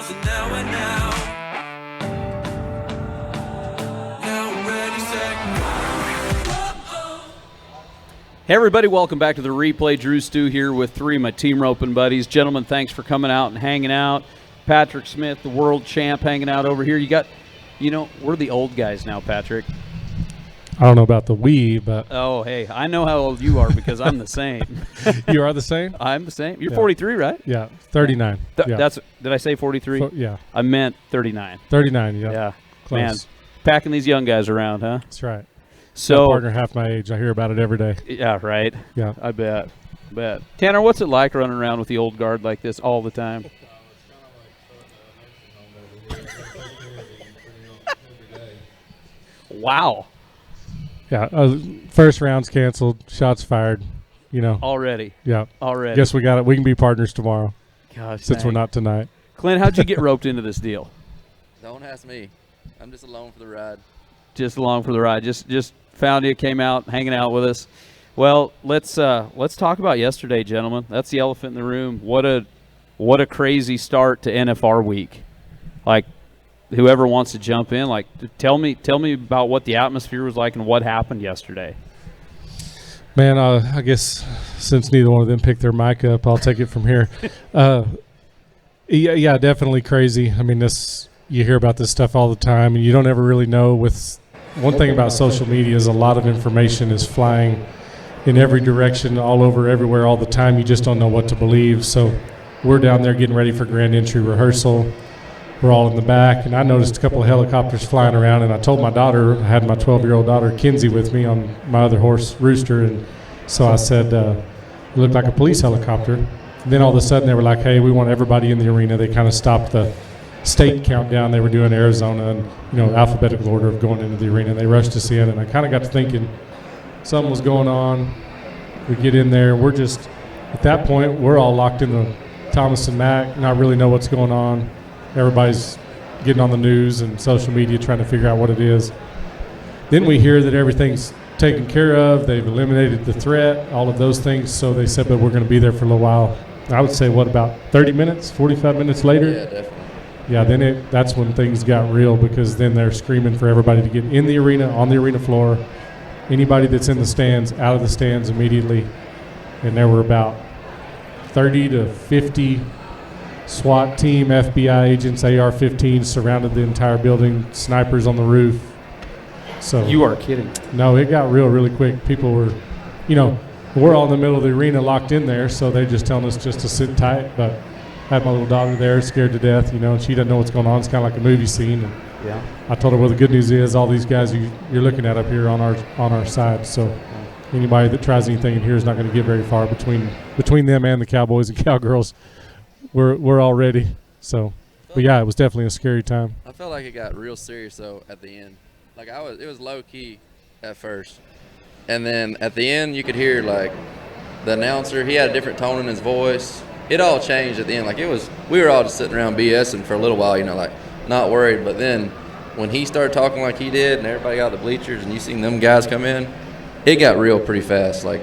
miles an hour now. Now ready, set, go. Hey everybody, welcome back to the replay. DruStew here with three of my team roping buddies. Gentlemen, thanks for coming out and hanging out. Patrick Smith, the world champ, hanging out over here. We're the old guys now, Patrick. I don't know about the we, but Oh, hey, I know how old you are because I'm the same. you are the same? I'm the same. You're Yeah. 43, right? Yeah, 39. Yeah. Did I say 43? Yeah, I meant 39. 39, yeah. Yeah. Close. Man, packing these young guys around, huh? That's right. My So, partner half my age. I hear about it every day. yeah, right. Yeah. I bet. Tanner, what's it like running around with the old guard like this all the time? Wow. Yeah, first round's canceled, shots fired, Already. Yeah. Already. Guess we got it. We can be partners tomorrow Gosh, since we're dang. not tonight. Clint, how'd you get roped into this deal? Don't ask me. I'm just along for the ride. Just along for the ride. Just found you, came out, hanging out with us. Well, let's talk about yesterday, gentlemen. That's the elephant in the room. What a crazy start to NFR week. Like, whoever wants to jump in, like, tell me about what the atmosphere was like and what happened yesterday. Man, I guess since neither one of them picked their mic up, I'll take it from here. Yeah, definitely crazy. I mean, you hear about this stuff all the time, and you don't ever really know. With one thing about social media is a lot of information is flying in every direction, all over, everywhere, all the time. You just don't know what to believe. So we're down there getting ready for grand entry rehearsal. We're all in the back, and I noticed a couple of helicopters flying around, and I told my daughter, I had my 12-year-old daughter, Kinsey, with me on my other horse, Rooster, and so I said, it looked like a police helicopter. And then all of a sudden they were like, hey, we want everybody in the arena. They kind of stopped the state countdown they were doing in Arizona, and, alphabetical order of going into the arena. They rushed us in, and I kind of got to thinking something was going on. We get in there, we're just, at that point, we're all locked in the Tomlinson Mac, not really know what's going on. Everybody's getting on the news and social media trying to figure out what it is. Then we hear that everything's taken care of. They've eliminated the threat, all of those things. So they said, but we're going to be there for a little while. I would say, about 30 minutes, 45 minutes later? Yeah, definitely. Yeah, then that's when things got real, because then they're screaming for everybody to get in the arena, on the arena floor. Anybody that's in the stands, out of the stands immediately. And there were about 30 to 50 SWAT team, FBI agents, AR-15s surrounded the entire building, snipers on the roof. So You are kidding. no, it got real really quick. People were, we're all in the middle of the arena locked in there, so they're just telling us just to sit tight. But I had my little daughter there, scared to death, and she doesn't know what's going on. It's kind of like a movie scene. And Yeah. I told her, well, the good news is all these guys you're looking at up here on our side. So anybody that tries anything in here is not going to get very far between them and the Cowboys and Cowgirls. We're all ready. So, but yeah, it was definitely a scary time. I felt like it got real serious though at the end. Like it was low key at first, and then at the end you could hear like the announcer. He had a different tone in his voice. It all changed at the end. Like we were all just sitting around BSing for a little while, like not worried. But then when he started talking like he did, and everybody got out of the bleachers, and you seen them guys come in, it got real pretty fast. Like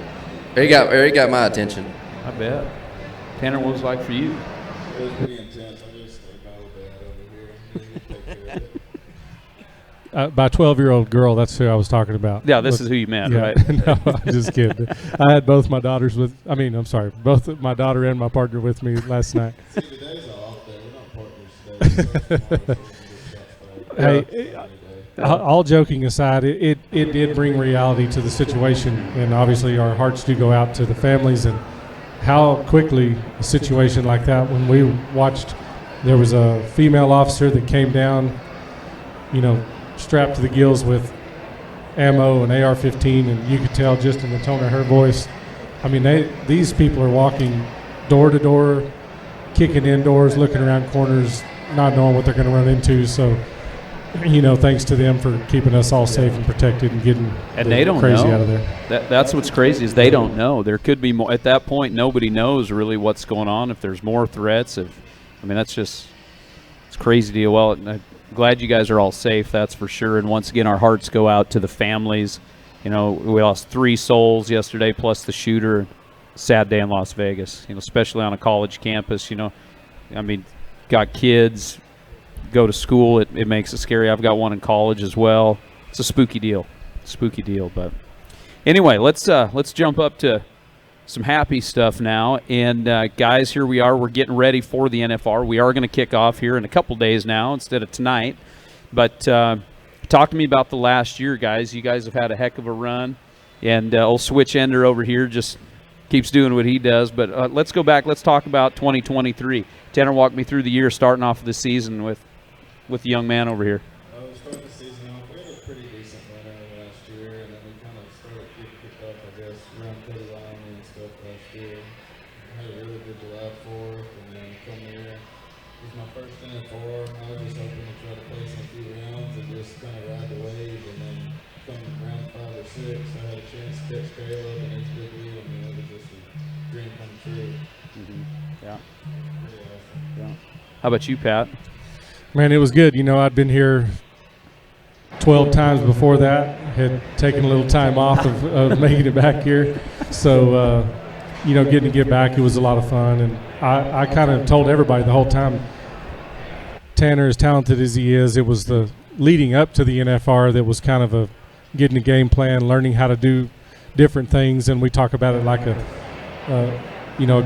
it got my attention. I bet. Tanner, what was it like for you? It was pretty intense. I just like my old dad over here. He take care of it. By 12-year-old girl, that's who I was talking about. Yeah, this is who you meant, Yeah, right? no, I'm just kidding. I had both my daughters both my daughter and my partner with me last night. See, the days are off there. We're not partners today. So tomorrow, so Hey, all joking aside, it did bring reality to the situation, and obviously our hearts do go out to the families, and how quickly a situation like that, when we watched, there was a female officer that came down, strapped to the gills with ammo and AR-15, and you could tell just in the tone of her voice. I mean, these people are walking door to door, kicking indoors, looking around corners, not knowing what they're going to run into. So, thanks to them for keeping us all safe and protected and getting They don't crazy know. out of there. That's what's crazy is they don't know. There could be more. At that point, nobody knows really what's going on. If there's more threats, it's crazy deal. Well, I'm glad you guys are all safe. That's for sure. And once again, our hearts go out to the families. We lost 3 souls yesterday, plus the shooter. Sad day in Las Vegas. Especially on a college campus. got kids, go to school, it makes it scary. I've got one in college as well. It's a spooky deal. But anyway, let's jump up to some happy stuff now. And guys, here we are. We're getting ready for the NFR. We are going to kick off here in a couple days now instead of tonight. But talk to me about the last year, guys. You guys have had a heck of a run. And old switch ender over here just keeps doing what he does. But let's go back. Let's talk about 2023. Tanner, walk me through the year starting off the season with the young man over here. Starting the season off, we had a pretty decent run out last year, and then we kind of started getting kicked off, I guess, around Cody Line and stuff last year. I had a really good July 4th, and then come here, it was my first NFR. I was just hoping to try to play some few rounds and just kind of ride the wave, and then come round 5 or 6, I had a chance to catch Caleb and his big lead. I mean, it was just a dream come true. Yeah. Pretty awesome. Yeah. How about you, Pat? Man, it was good. I'd been here 12 times before that. Had taken a little time off of making it back here. So, getting to get back, it was a lot of fun. And I kind of told everybody the whole time, Tanner, as talented as he is, it was the leading up to the NFR that was kind of getting a game plan, learning how to do different things. And we talk about it like a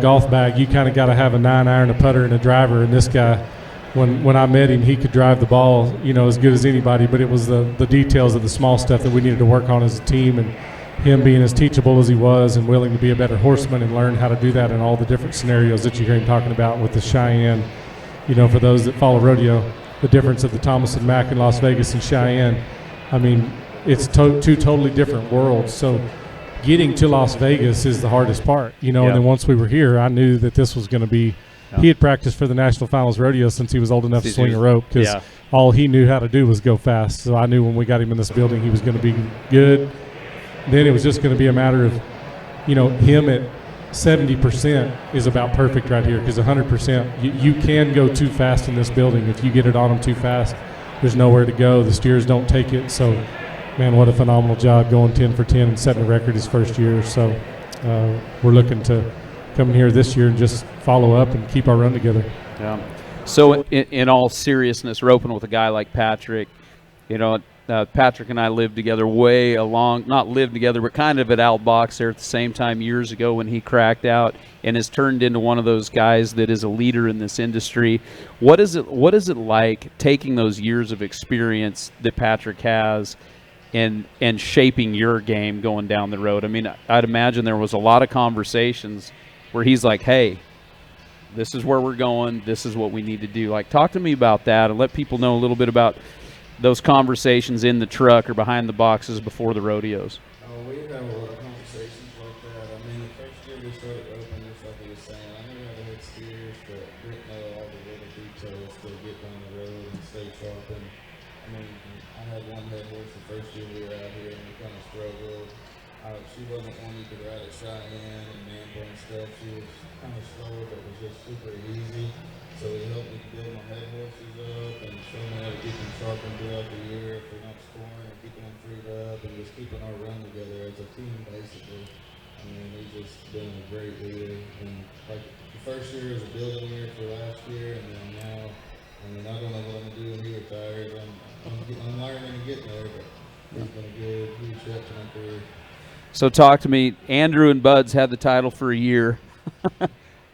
golf bag. You kind of got to have a 9-iron, a putter, and a driver. And this guy, when I met him, he could drive the ball, as good as anybody. But it was the details of the small stuff that we needed to work on as a team. And him being as teachable as he was and willing to be a better horseman and learn how to do that in all the different scenarios that you hear him talking about with the Cheyenne. For those that follow rodeo, the difference of the Tomlinson Mac in Las Vegas and Cheyenne. I mean, it's two totally different worlds. So getting to Las Vegas is the hardest part, And then once we were here, I knew that this was going to be. He had practiced for the National Finals Rodeo since he was old enough to swing a rope because all he knew how to do was go fast. So I knew when we got him in this building he was going to be good. Then it was just going to be a matter of, him at 70% is about perfect right here because 100%, you can go too fast in this building. If you get it on him too fast, there's nowhere to go. The steers don't take it. So, man, what a phenomenal job going 10 for 10 and setting a record his first year. So we're looking to come in here this year and just follow up and keep our run together. Yeah. So in all seriousness, roping with a guy like Patrick, Patrick and I lived together not lived together, but kind of at Outbox there at the same time years ago when he cracked out and has turned into one of those guys that is a leader in this industry. What is it like taking those years of experience that Patrick has and shaping your game going down the road? I mean, I'd imagine there was a lot of conversations where he's like, hey, this is where we're going, this is what we need to do. Like, talk to me about that and let people know a little bit about those conversations in the truck or behind the boxes before the rodeos. We had a lot of conversations like that. I mean, the first year we started open, just like he was saying, I knew how to hit steers, but didn't know all the little details to get down the road and stay sharp. And I mean, I had one head horse the first year we were out here, and we kind of struggled. She wasn't one you could ride at Cheyenne and Nampa and stuff. She was kind of slower, but was just super easy. So he helped me build my head horses up and show me how to keep them sharpened throughout the year if we're not scoring and keeping them freed up and just keeping our run together as a team, basically. I mean, he's just been a great leader. And like the first year was a building year for last year, and then now, I mean, I don't know what I'm gonna do when he retires. I'm learning and getting there, but he's been a good, huge help to my career. So talk to me. Andrew and Bud's had the title for a year.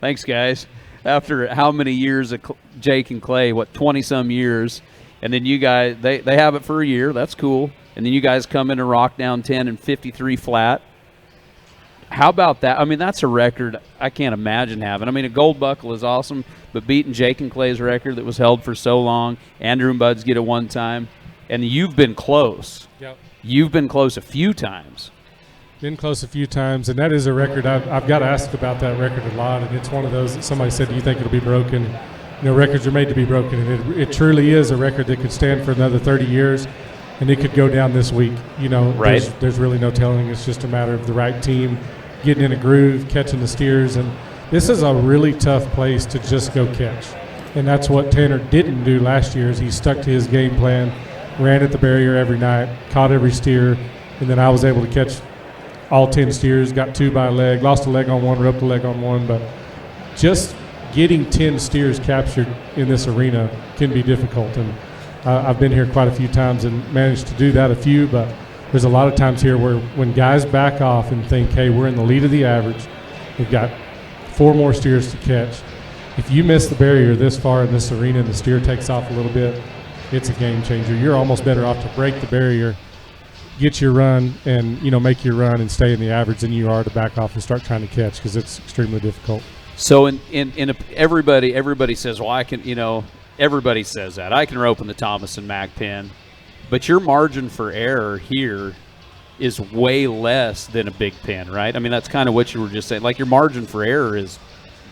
Thanks, guys. After how many years of Jake and Clay, 20-some years, and then you guys, they have it for a year. That's cool. And then you guys come in and rock down 10 and 53 flat. How about that? I mean, that's a record I can't imagine having. I mean, a gold buckle is awesome, but beating Jake and Clay's record that was held for so long, Andrew and Bud's get it one time, and you've been close. Yep. You've been close a few times. Been close a few times, and that is a record. I've got asked about that record a lot, and it's one of those that somebody said, do you think it'll be broken? Records are made to be broken, and it truly is a record that could stand for another 30 years, and it could go down this week. Right. There's really no telling. It's just a matter of the right team getting in a groove, catching the steers, and this is a really tough place to just go catch. And that's what Tanner didn't do last year is he stuck to his game plan, ran at the barrier every night, caught every steer, and then I was able to catch all 10 steers, got 2 by a leg, lost a leg on one, roped a leg on one, but just getting 10 steers captured in this arena can be difficult. And I've been here quite a few times and managed to do that a few, but there's a lot of times here where when guys back off and think, hey, we're in the lead of the average, we've got 4 more steers to catch. If you miss the barrier this far in this arena and the steer takes off a little bit, it's a game changer. You're almost better off to break the barrier, get your run, and make your run and stay in the average than you are to back off and start trying to catch, because it's extremely difficult. So everybody says, well, I can, everybody says that I can rope in the Tomlinson Mac pen, but your margin for error here is way less than a big pen, right? I mean, that's kind of what you were just saying. Like, your margin for error is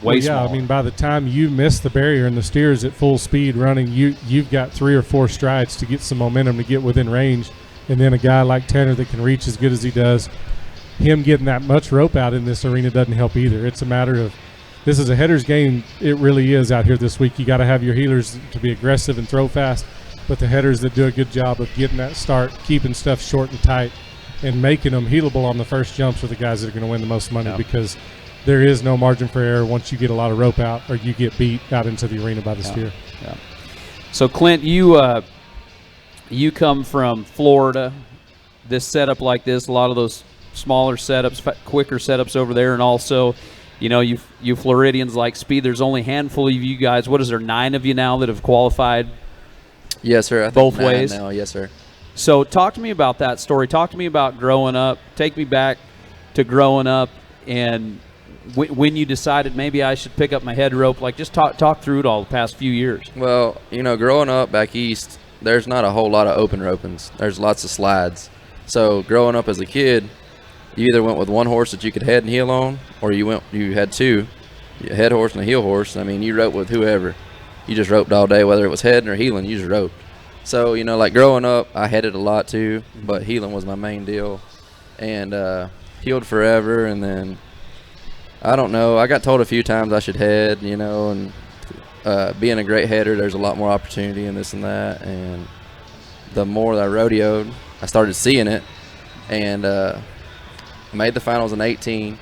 way smaller. I mean, by the time you miss the barrier and the steer's at full speed running, you've got 3 or 4 strides to get some momentum to get within range. And then a guy like Tanner that can reach as good as he does, him getting that much rope out in this arena doesn't help either. It's a matter of, this is a header's game. It really is out here this week. You got to have your heelers to be aggressive and throw fast, but the headers that do a good job of getting that start, keeping stuff short and tight, and making them healable on the first jumps are the guys that are going to win the most money, because there is no margin for error once you get a lot of rope out or you get beat out into the arena by the steer. Yeah. So, Clint, you come from Florida. This setup like this, a lot of those smaller setups, quicker setups over there, and also, you Floridians like speed. There's only a handful of you guys. What is there, 9 of you now that have qualified? Yes, sir. I think both 9 ways now. Yes, sir. So talk to me about that story. Talk to me about growing up. Take me back to growing up, and when you decided maybe I should pick up my head rope. Like, just talk through it all the past few years. Well, growing up back east, there's not a whole lot of open ropings. There's lots of slides. So growing up as a kid, you either went with one horse that you could head and heel on, or you had 2, a head horse and a heel horse. I mean, you roped with whoever. You just roped all day, whether it was heading or heeling, you just roped. So, like growing up, I headed a lot too, but heeling was my main deal. And heeled forever, and then, I don't know, I got told a few times I should head, and being a great header, there's a lot more opportunity and this and that. And the more that I rodeoed, I started seeing it, and made the finals in 18.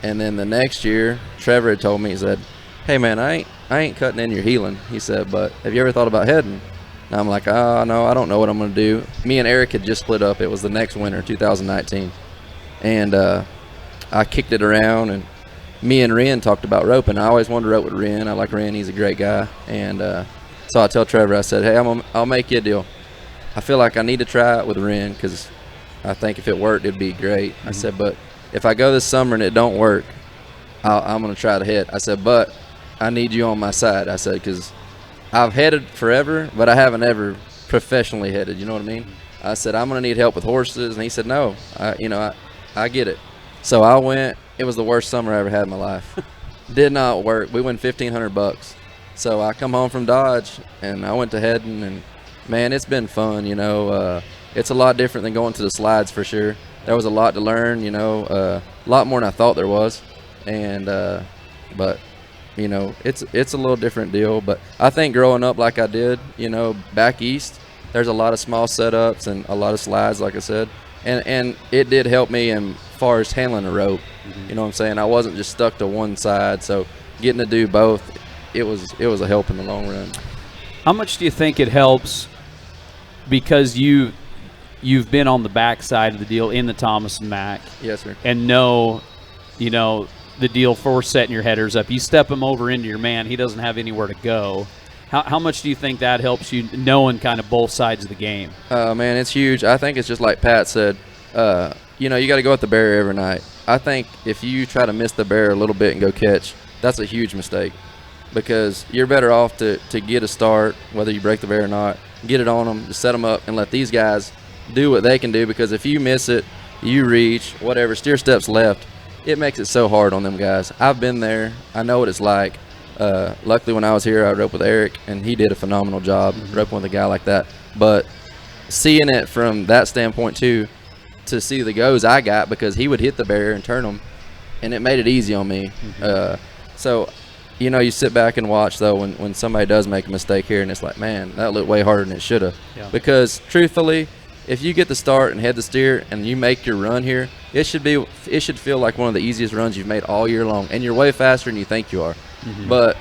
And then the next year, Trevor had told me, he said, hey man, I ain't cutting in your heeling. He said, but have you ever thought about heading? And I'm like, oh no, I don't know what I'm gonna do. Me and Eric had just split up. It was the next winter, 2019. And I kicked it around, and me and Ren talked about roping. I always wanted to rope with Ren. I like Ren. He's a great guy. And so I tell Trevor, I said, hey, I'll make you a deal. I feel like I need to try it with Ren, because I think if it worked, it'd be great. I said, but if I go this summer and it don't work, I'm going to try to head. I said, but I need you on my side. I said, because I've headed forever, but I haven't ever professionally headed. You know what I mean? I said, I'm going to need help with horses. And he said, no, I get it. So I went. It was the worst summer I ever had in my life. Did not work. We won $1,500. So I come home from Dodge, and I went to heading, and man, it's been fun. It's a lot different than going to the slides for sure. There was a lot to learn. A lot more than I thought there was, and but it's a little different deal. But I think growing up like I did, back east, there's a lot of small setups and a lot of slides, like I said, and it did help me in far as handling a rope. You know what I'm saying? I wasn't just stuck to one side, so getting to do both, it was a help in the long run. How much do you think it helps, because you've been on the back side of the deal in the Tomlinson Mac? Yes, sir. And know the deal for setting your headers up. You step him over into your man, he doesn't have anywhere to go. How much do you think that helps you knowing kind of both sides of the game? Man, it's huge. I think it's just like Pat said, you got to go at the barrier every night. I think if you try to miss the barrier a little bit and go catch, that's a huge mistake, because you're better off to get a start, whether you break the barrier or not, get it on them, set them up, and let these guys do what they can do, because if you miss it, you reach, whatever, steer steps left, it makes it so hard on them guys. I've been there. I know what it's like. Luckily, when I was here, I roped with Eric, and he did a phenomenal job roping with a guy like that. But seeing it from that standpoint, too, to see the goes I got, because he would hit the barrier and turn them, and it made it easy on me. So, you sit back and watch, though, when somebody does make a mistake here, and it's like, man, that looked way harder than it should have. Yeah. Because, truthfully, if you get the start and head the steer and you make your run here, it should feel like one of the easiest runs you've made all year long, and you're way faster than you think you are. But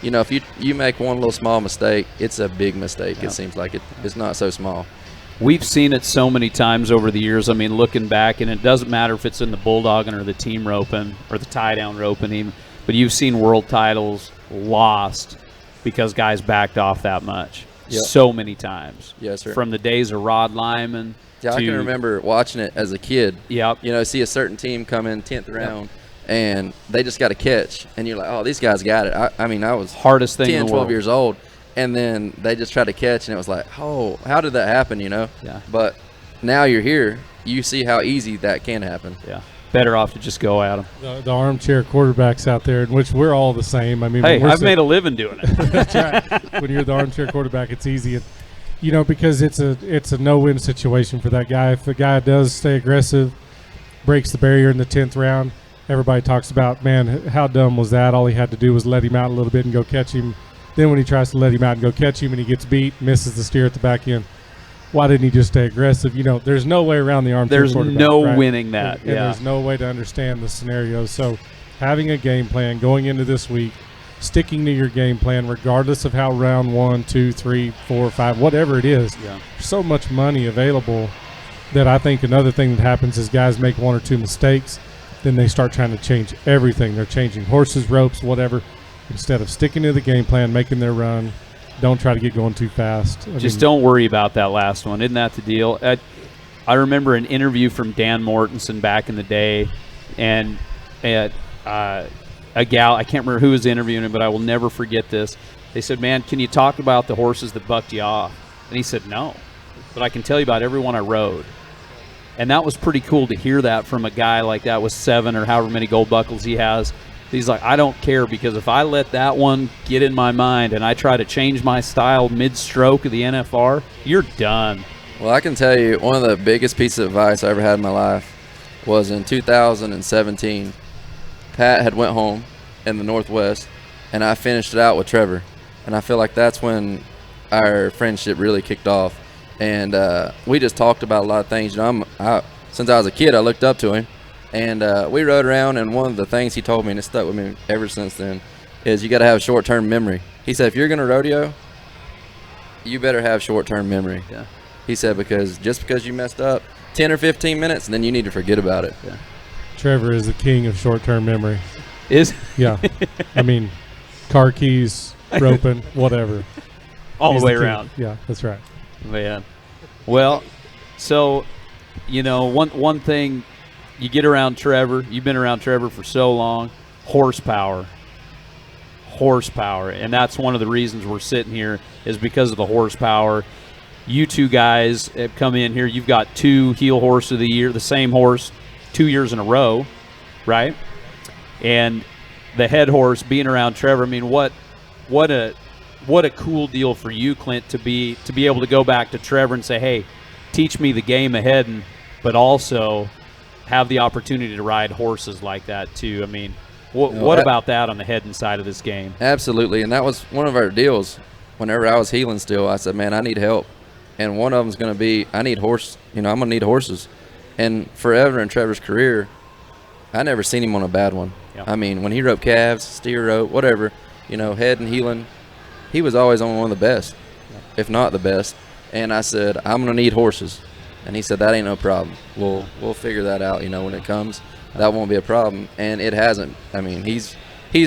if you make one little small mistake, it's a big mistake. Yeah. It seems like it's not so small. We've seen it so many times over the years. I mean, looking back, and it doesn't matter if it's in the bulldogging or the team roping or the tie-down roping even, but you've seen world titles lost because guys backed off that much so many times. Yes, sir. From the days of Rod Lyman Yeah, I can remember watching it as a kid. Yep. See a certain team come in 10th round, and they just got a catch, and you're like, oh, these guys got it. I was hardest thing 10, in the 12 world. years old, and then they just tried to catch, and it was like, oh, how did that happen, Yeah. But now you're here. You see how easy that can happen. Yeah. Better off to just go at them. The armchair quarterbacks out there, in which we're all the same. I mean, Hey, when we're I've made a living doing it. That's right. When you're the armchair quarterback, it's easy, and, because it's a no-win situation for that guy. If the guy does stay aggressive, breaks the barrier in the 10th round, everybody talks about, man, how dumb was that? All he had to do was let him out a little bit and go catch him. Then when he tries to let him out and go catch him and he gets beat, misses the steer at the back end, why didn't he just stay aggressive? There's no way around the armchair There's quarterback. no right? winning that. And there's no way to understand the scenario. So having a game plan going into this week, sticking to your game plan regardless of how round 1, 2, 3, 4, 5, whatever it is, there's so much money available that I think another thing that happens is guys make one or two mistakes, then they start trying to change everything. They're changing horses, ropes, whatever. Instead of sticking to the game plan, making their run, don't try to get going too fast. Don't worry about that last one. Isn't that the deal? I remember an interview from Dan Mortensen back in the day, and a gal, I can't remember who was interviewing him, but I will never forget this. They said, man, can you talk about the horses that bucked you off? And he said, no, but I can tell you about every one I rode. And that was pretty cool to hear that from a guy like that with 7 or however many gold buckles he has. He's like, I don't care, because if I let that one get in my mind and I try to change my style mid-stroke of the NFR, you're done. Well, I can tell you one of the biggest pieces of advice I ever had in my life was in 2017. Pat had went home in the Northwest, and I finished it out with Trevor. And I feel like that's when our friendship really kicked off. And we just talked about a lot of things. Since I was a kid, I looked up to him. And we rode around, and one of the things he told me, and it stuck with me ever since then, is you got to have short-term memory. He said, if you're going to rodeo, you better have short-term memory. Yeah. He said, because just because you messed up 10 or 15 minutes, then you need to forget about it. Yeah. Trevor is the king of short-term memory. Is Yeah. I mean, car keys, roping, whatever. all He's the way king. around. Yeah, that's right. Man. Well, so, one thing, you get around Trevor, you've been around Trevor for so long, horsepower. And that's one of the reasons we're sitting here, is because of the horsepower. You two guys have come in here. You've got 2 heel horse of the year, the same horse 2 years in a row, right? And the head horse being around Trevor. I mean, what a cool deal for you, Clint, to be able to go back to Trevor and say, hey, teach me the game ahead, but also have the opportunity to ride horses like that too. I mean, what about that on the heading side of this game? Absolutely, and that was one of our deals. Whenever I was heeling still, I said, man, I need help. And one of them's going to be, I need horse. I'm going to need horses. And forever in Trevor's career, I never seen him on a bad one. Yeah. I mean, when he roped calves, steer rope, whatever, head and heeling, he was always on one of the best, if not the best. And I said, I'm going to need horses. And he said, that ain't no problem. We'll figure that out, when it comes. That won't be a problem. And it hasn't. I mean, he's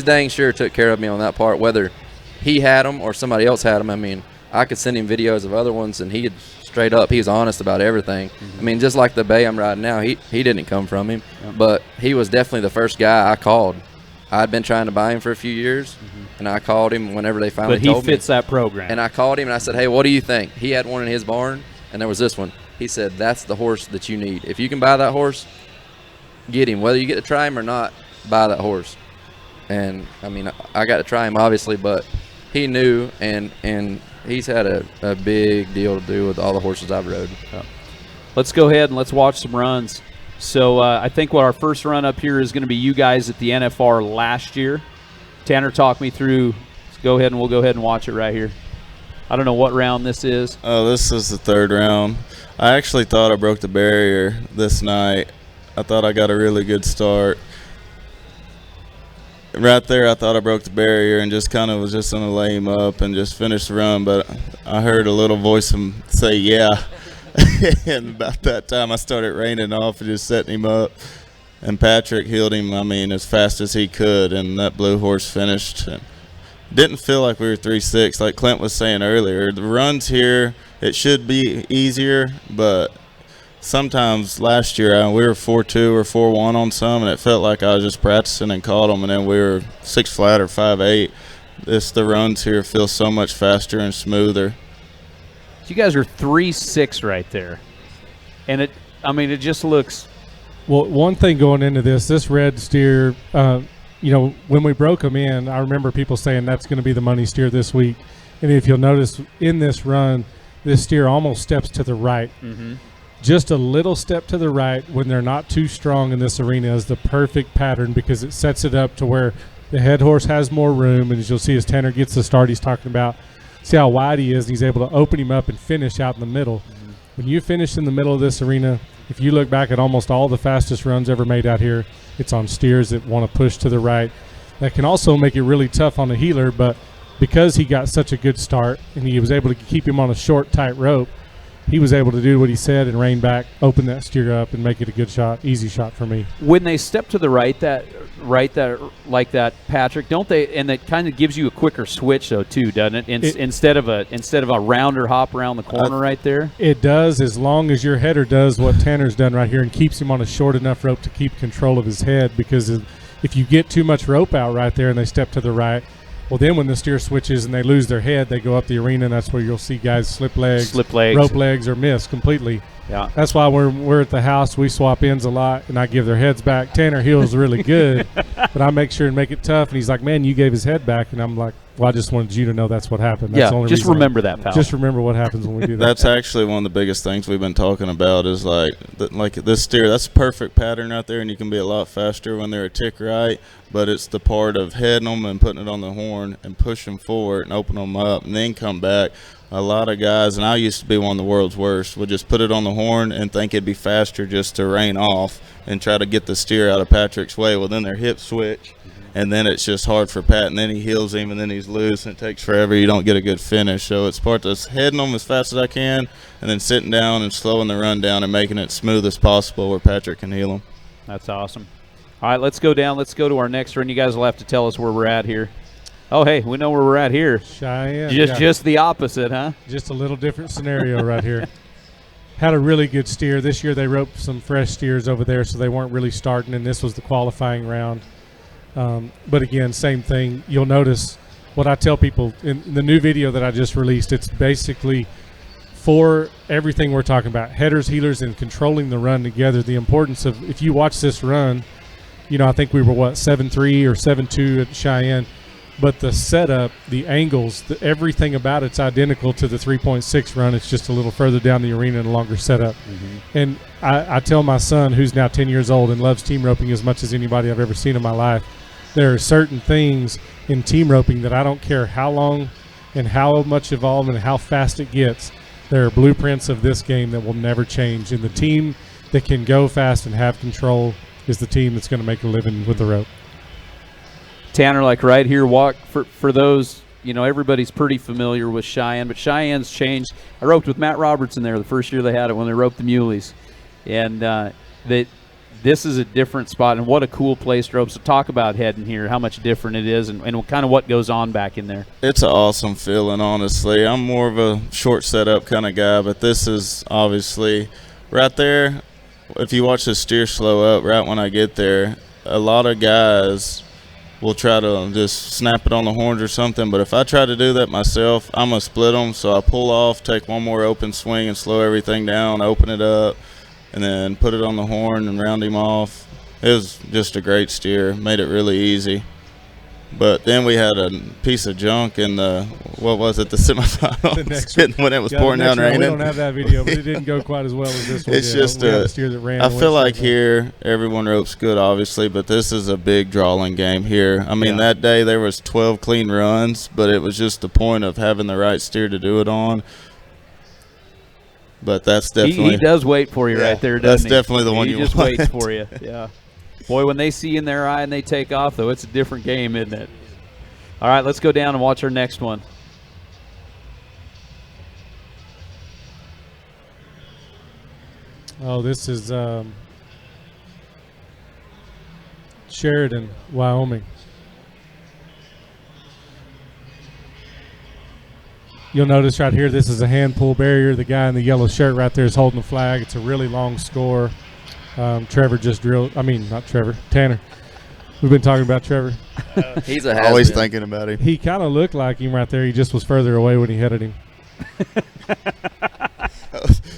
dang sure took care of me on that part, whether he had them or somebody else had them. I mean, I could send him videos of other ones, and he was honest about everything. I mean, just like the bay I'm riding now, he didn't come from him. But he was definitely the first guy I called. I'd been trying to buy him for a few years, and I called him whenever they finally told me. But he fits that program. And I called him, and I said, hey, what do you think? He had one in his barn, and there was this one. He said, that's the horse that you need. If you can buy that horse, get him. Whether you get to try him or not, buy that horse. And, I mean, I got to try him, obviously, but he knew, and he's had a big deal to do with all the horses I've rode. Let's go ahead and let's watch some runs. So I think what our first run up here is going to be you guys at the NFR last year. Tanner, talk me through. We'll go ahead and watch it right here. I don't know what round this is. Oh, this is the 3rd round. I actually thought I broke the barrier this night. I thought I got a really good start. right there, I thought I broke the barrier and just kind of was just going to lay him up and just finish the run. But I heard a little voice say, yeah. And about that time, I started reining off and just setting him up. And Patrick heeled him, as fast as he could. And that blue horse finished. And didn't feel like we were 3-6, like Clint was saying earlier. The runs here, it should be easier, but sometimes last year we were 4-2 or 4-1 on some, and it felt like I was just practicing and caught them, and then we were 6 flat or 5-8. The runs here feel so much faster and smoother. You guys are 3-6 right there, and it just looks. Well, one thing going into this red steer, when we broke them in, I remember people saying that's going to be the money steer this week. And if you'll notice in this run, this steer almost steps to the right. Mm-hmm. Just a little step to the right when they're not too strong in this arena is the perfect pattern because it sets it up to where the head horse has more room. And as you'll see, as Tanner gets the start he's talking about, see how wide he is, and he's able to open him up and finish out in the middle. Mm-hmm. When you finish in the middle of this arena, if you look back at almost all the fastest runs ever made out here, it's on steers that want to push to the right. That can also make it really tough on the heeler, but because he got such a good start and he was able to keep him on a short, tight rope, he was able to do what he said and rein back, open that steer up, and make it a good shot, easy shot for me. When they step to the right like that, Patrick, don't they? And that kind of gives you a quicker switch, though, too, doesn't it? Instead of a rounder hop around the corner right there. It does, as long as your header does what Tanner's done right here and keeps him on a short enough rope to keep control of his head. Because if you get too much rope out right there and they step to the right, well, then when the steer switches and they lose their head, they go up the arena, and that's where you'll see guys slip legs, rope legs, or miss completely. Yeah, that's why we're at the house. We swap ends a lot, and I give their heads back. Tanner heels really good, but I make sure and make it tough. And he's like, "Man, you gave his head back," and I'm like, "Well, I just wanted you to know that's what happened." That's the only just reason remember that, pal. Just remember what happens when we do that. That's actually one of the biggest things we've been talking about is like this steer. That's a perfect pattern out there, and you can be a lot faster when they're a tick right. But it's the part of heading them and putting it on the horn and pushing forward and open them up and then come back. A lot of guys, and I used to be one of the world's worst, would just put it on the horn and think it'd be faster just to rein off and try to get the steer out of Patrick's way. Well, then their hips switch, and then it's just hard for Pat, and then he heels him, and then he's loose, and it takes forever. You don't get a good finish. So it's part of heading them as fast as I can and then sitting down and slowing the run down and making it smooth as possible where Patrick can heel him. That's awesome. All right, let's go down. Let's go to our next run. You guys will have to tell us where we're at here. Oh, hey, we know where we're at here. Cheyenne. Just the opposite, huh? Just a little different scenario right here. Had a really good steer. This year they roped some fresh steers over there, so they weren't really starting, and this was the qualifying round. But again, same thing. You'll notice what I tell people in the new video that I just released, it's basically for everything we're talking about, headers, heelers, and controlling the run together. The importance of, if you watch this run, I think we were, 7-3 or 7-2 at Cheyenne. But the setup, the angles, everything about it's identical to the 3.6 run. It's just a little further down the arena and a longer setup. Mm-hmm. And I tell my son, who's now 10 years old and loves team roping as much as anybody I've ever seen in my life, there are certain things in team roping that I don't care how long and how much evolved and how fast it gets. There are blueprints of this game that will never change. And the team that can go fast and have control is the team that's going to make a living with the rope. Tanner, like right here, walk for those, everybody's pretty familiar with Cheyenne, but Cheyenne's changed. I roped with Matt Robertson there the first year they had it when they roped the Muleys. And this is a different spot, and what a cool place to rope. So talk about heading here, how much different it is, and kind of what goes on back in there. It's an awesome feeling, honestly. I'm more of a short setup kind of guy, but this is obviously right there. If you watch the steer slow up right when I get there, a lot of guys will try to just snap it on the horns or something, but if I try to do that myself, I'm going to split them. So I pull off, take one more open swing and slow everything down, open it up, and then put it on the horn and round him off. It was just a great steer, made it really easy. But then we had a piece of junk in the semifinals when it was pouring down raining. We don't have that video, but it didn't go quite as well as this one. It's just a steer that ran. I feel like here everyone ropes good, obviously, but this is a big drawing game here. That day there was 12 clean runs, but it was just the point of having the right steer to do it on. But that's definitely he does wait for you right there, doesn't he? That's definitely the one you want. He just waits for you. Yeah. Boy, when they see in their eye and they take off, though, it's a different game, isn't it? All right, let's go down and watch our next one. Oh, this is Sheridan, Wyoming. You'll notice right here, this is a hand pull barrier. The guy in the yellow shirt right there is holding the flag. It's a really long score. Trevor just drilled. I mean, not Trevor. Tanner. We've been talking about Trevor. He's a Always has-been. thinking about him. He kind of looked like him right there. He just was further away when he headed him.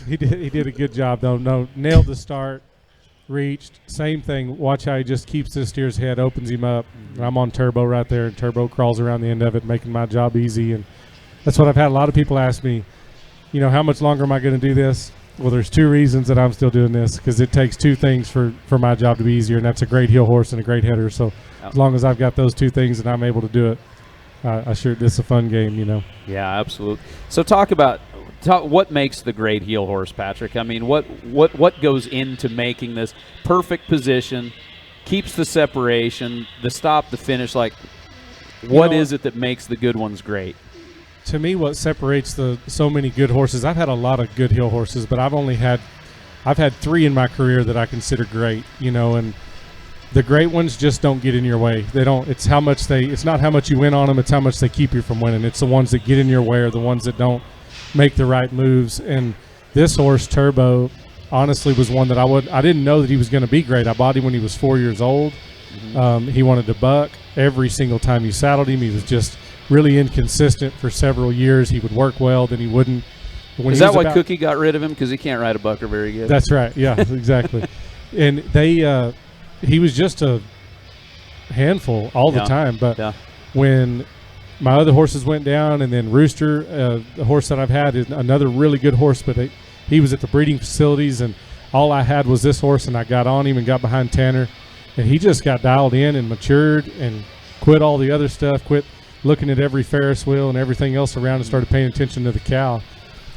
He did a good job, though. No, nailed the start, reached. Same thing. Watch how he just keeps this steer's head, opens him up. And I'm on turbo right there, and turbo crawls around the end of it, making my job easy. And that's what I've had a lot of people ask me, you know, how much longer am I going to do this? Well, there's two reasons that I'm still doing this, because it takes two things for my job to be easier, and that's a great heel horse and a great header. So as long as I've got those two things and I'm able to do it, this is a fun game, you know. Yeah, absolutely. So talk what makes the great heel horse, Patrick. I mean, what goes into making this perfect position, keeps the separation, the stop, the finish? Like, what is it that makes the good ones great? To me, what separates so many good horses, I've had a lot of good heel horses, but I've had 3 in my career that I consider great, you know, and the great ones just don't get in your way. They don't. It's not how much you win on them, it's how much they keep you from winning. It's the ones that get in your way or the ones that don't make the right moves. And this horse, Turbo, honestly was one that I didn't know that he was going to be great. I bought him when he was 4 years old. He wanted to buck every single time you saddled him. He was just really inconsistent for several years. He would work well, then he wouldn't. Is that why Cookie got rid of him? Because he can't ride a bucker very good? That's right. Yeah, exactly. And he was just a handful all the time. But when my other horses went down, and then Rooster, the horse that I've had, is another really good horse, but he was at the breeding facilities, and all I had was this horse, and I got on him and got behind Tanner, and he just got dialed in and matured and quit all the other stuff, quit looking at every Ferris wheel and everything else around, and started paying attention to the cow.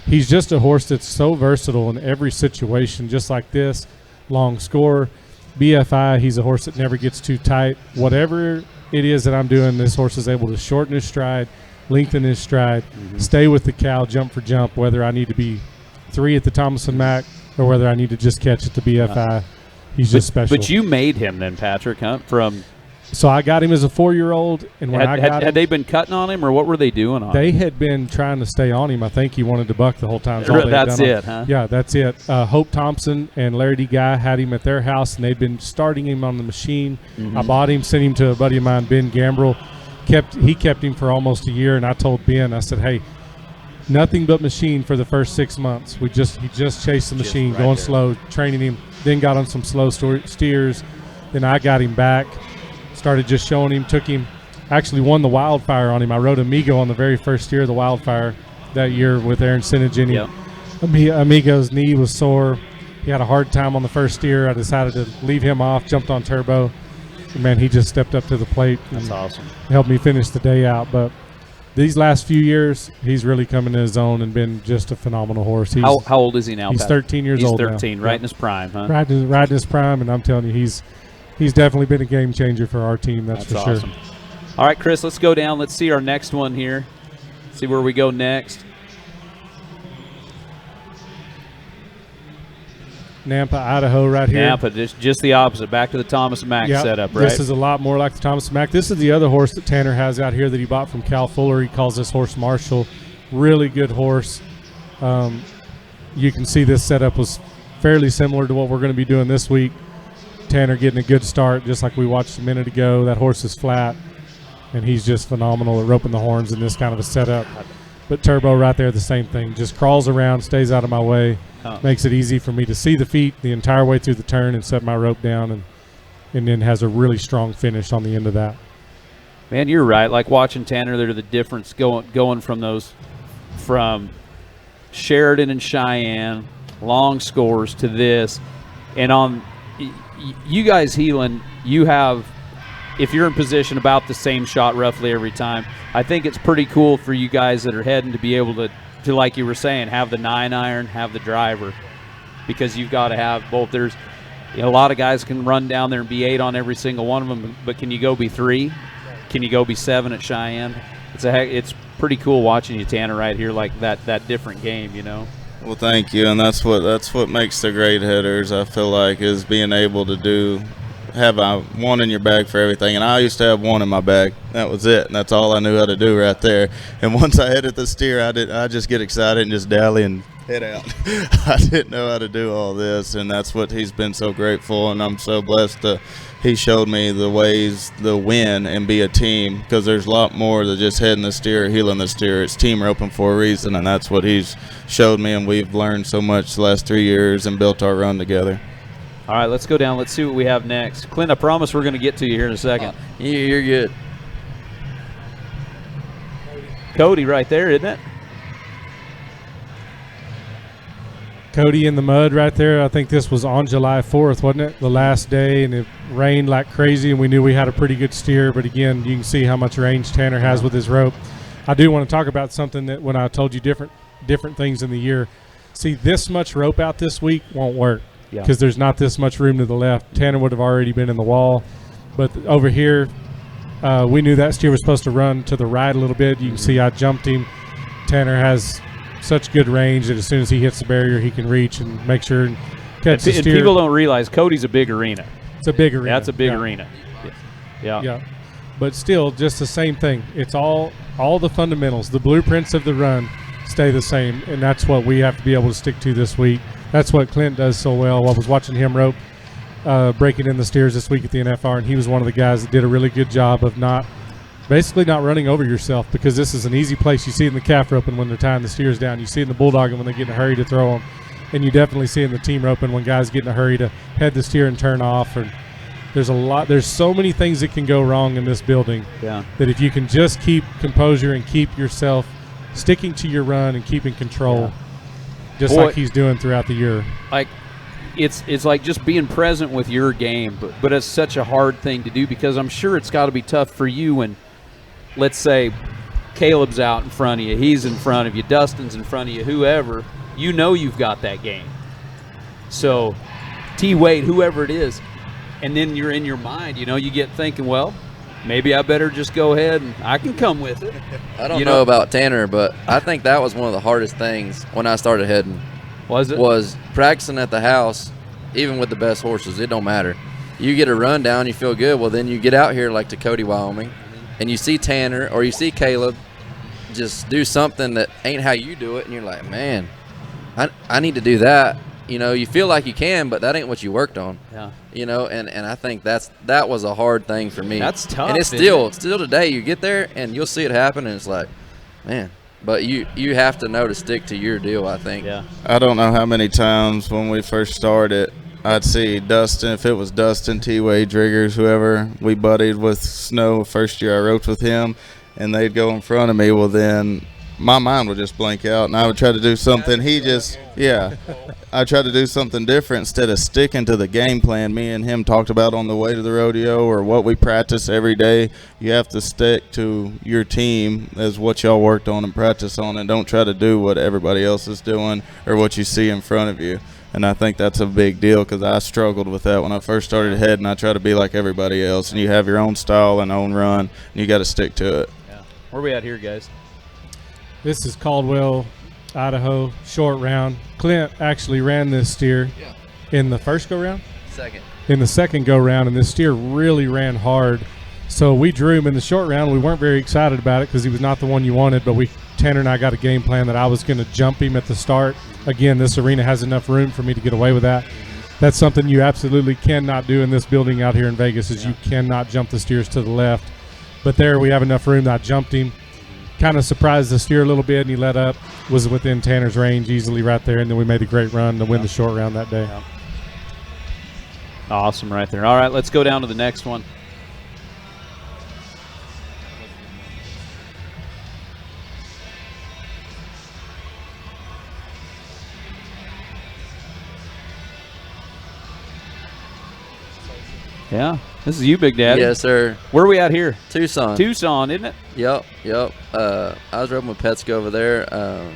He's just a horse that's so versatile in every situation, just like this. Long score. BFI, he's a horse that never gets too tight. Whatever it is that I'm doing, this horse is able to shorten his stride, lengthen his stride, stay with the cow, jump for jump, whether I need to be 3 at the Tomlinson Mac or whether I need to just catch at the BFI. He's just special. But you made him then, Patrick, huh? So I got him as a 4-year-old, and when had they been cutting on him, or what were they doing on him? They had been trying to stay on him. I think he wanted to buck the whole time. That's it, huh? Yeah, that's it. Hope Thompson and Larry D. Guy had him at their house, and they'd been starting him on the machine. I bought him, sent him to a buddy of mine, Ben Gambrell. He kept him for almost a year, and I told Ben, I said, hey, nothing but machine for the first 6 months. He just chased the machine, going slow, training him, then got on some slow steers. Then I got him back. Started just showing him, took him, actually won the Wildfire on him. I rode Amigo on the very first steer of the Wildfire that year with Aaron Sinage in him. Amigo's knee was sore. He had a hard time on the first steer. I decided to leave him off, jumped on Turbo. And man, he just stepped up to the plate. That's awesome. Helped me finish the day out. But these last few years, he's really come into his own and been just a phenomenal horse. How old is he now, He's Patrick? 13 years old now. He's 13, right in his prime, huh? Riding his prime, and I'm telling you, he's definitely been a game changer for our team, that's for awesome. sure. All right, Chris, let's go down. Let's see our next one here. See where we go next. Nampa, Idaho right here. Nampa, just the opposite. Back to the Thomas Mack setup, right? This is a lot more like the Thomas Mack. This is the other horse that Tanner has out here that he bought from Cal Fuller. He calls this horse Marshall. Really good horse. You can see this setup was fairly similar to what we're going to be doing this week. Tanner getting a good start, just like we watched a minute ago. That horse is flat, and he's just phenomenal at roping the horns in this kind of a setup. But Turbo right there, the same thing. Just crawls around, stays out of my way, makes it easy for me to see the feet the entire way through the turn and set my rope down, and then has a really strong finish on the end of that. Man, you're right. Like watching Tanner there, the difference going from Sheridan and Cheyenne, long scores, to this. And on you guys heeling, you have, if you're in position, about the same shot roughly every time. I think it's pretty cool for you guys that are heading to be able to like you were saying, have the 9-iron, have the driver, because you've got to have both. You know, a lot of guys can run down there and be 8 on every single one of them, but can you go be 3? Can you go be 7 at Cheyenne? It's pretty cool watching you, Tanner, right here, like that different game, you know. Well, thank you, and that's what makes the great hitters. I feel like is being able to have one in your bag for everything. And I used to have one in my bag. That was it, and that's all I knew how to do right there. And once I hit the steer, I just get excited and just dally and head out. I didn't know how to do all this, and that's what he's been so grateful. And I'm so blessed that he showed me the ways to win and be a team, because there's a lot more than just heading the steer or heeling the steer. It's team roping for a reason, and that's what he's showed me, and we've learned so much the last 3 years and built our run together. All right, let's go down. Let's see what we have next. Clint, I promise we're going to get to you here in a second. You're good. Cody right there, isn't it? Cody in the mud right there. I think this was on July 4th, wasn't it? The last day, and it rained like crazy, and we knew we had a pretty good steer. But again, you can see how much range Tanner has with his rope. I do want to talk about something that when I told you different things in the year. See, this much rope out this week won't work because there's not this much room to the left. Tanner would have already been in the wall. But over here, we knew that steer was supposed to run to the right a little bit. You can see I jumped him. Tanner has such good range that as soon as he hits the barrier, he can reach and make sure and catch the And steer. people don't realize Cody's a big arena. It's a big arena. That's a big arena. Yeah. Yeah. But still, just the same thing. It's all the fundamentals, the blueprints of the run stay the same, and that's what we have to be able to stick to this week. That's what Clint does so well. I was watching him rope, breaking in the steers this week at the NFR, and he was one of the guys that did a really good job of basically not running over yourself, because this is an easy place. You see it in the calf roping when they're tying the steers down. You see it in the bulldogging when they get in a hurry to throw them. And you definitely see it in the team roping when guys get in a hurry to head the steer and turn off. And there's so many things that can go wrong in this building that if you can just keep composure and keep yourself sticking to your run and keeping control, just like he's doing throughout the year. Like, it's like just being present with your game, but it's such a hard thing to do, because I'm sure it's got to be tough for you when, let's say, Caleb's out in front of you, he's in front of you, Dustin's in front of you, whoever, you know you've got that game. So T-Wade, whoever it is, and then you're in your mind, you get thinking, well, maybe I better just go ahead and I can come with it. I don't know about Tanner, but I think that was one of the hardest things when I started heading. Was it? Was practicing at the house, even with the best horses. It don't matter. You get a run down, you feel good. Well, then you get out here like to Cody, Wyoming, and you see Tanner or you see Caleb just do something that ain't how you do it, and you're like, man, I need to do that. You feel like you can, but that ain't what you worked on. Yeah. And I think that was a hard thing for me. That's tough. And it's still today, you get there and you'll see it happen, and it's like, man. But you have to know to stick to your deal, I think. Yeah. I don't know how many times when we first started, I'd see Dustin, if it was Dustin, T-Wade, Driggers, whoever, we buddied with Snow first year I roped with him, and they'd go in front of me. Well, then my mind would just blank out, and I would try to do something. I tried to do something different instead of sticking to the game plan me and him talked about on the way to the rodeo or what we practice every day. You have to stick to your team as what y'all worked on and practice on, and don't try to do what everybody else is doing or what you see in front of you. And I think that's a big deal, because I struggled with that when I first started heading. I try to be like everybody else, and you have your own style and own run, and you got to stick to it. Yeah. Where are we at here, guys? This is Caldwell, Idaho, short round. Clint actually ran this steer in the first go-round? Second. In the second go-round, and this steer really ran hard. So we drew him in the short round. We weren't very excited about it because he was not the one you wanted, but Tanner and I got a game plan that I was going to jump him at the start. Again, this arena has enough room for me to get away with that. That's something you absolutely cannot do in this building out here in Vegas, is you cannot jump the steers to the left. But there we have enough room that I jumped him. Kind of surprised the steer a little bit, and he let up, was within Tanner's range easily right there, and then we made a great run to win the short round that day. Yeah. Awesome right there. All right, let's go down to the next one. Yeah, this is you, Big Daddy. Yes, sir. Where are we at here? Tucson. Tucson, isn't it? Yep. I was roping with Petsko over there. A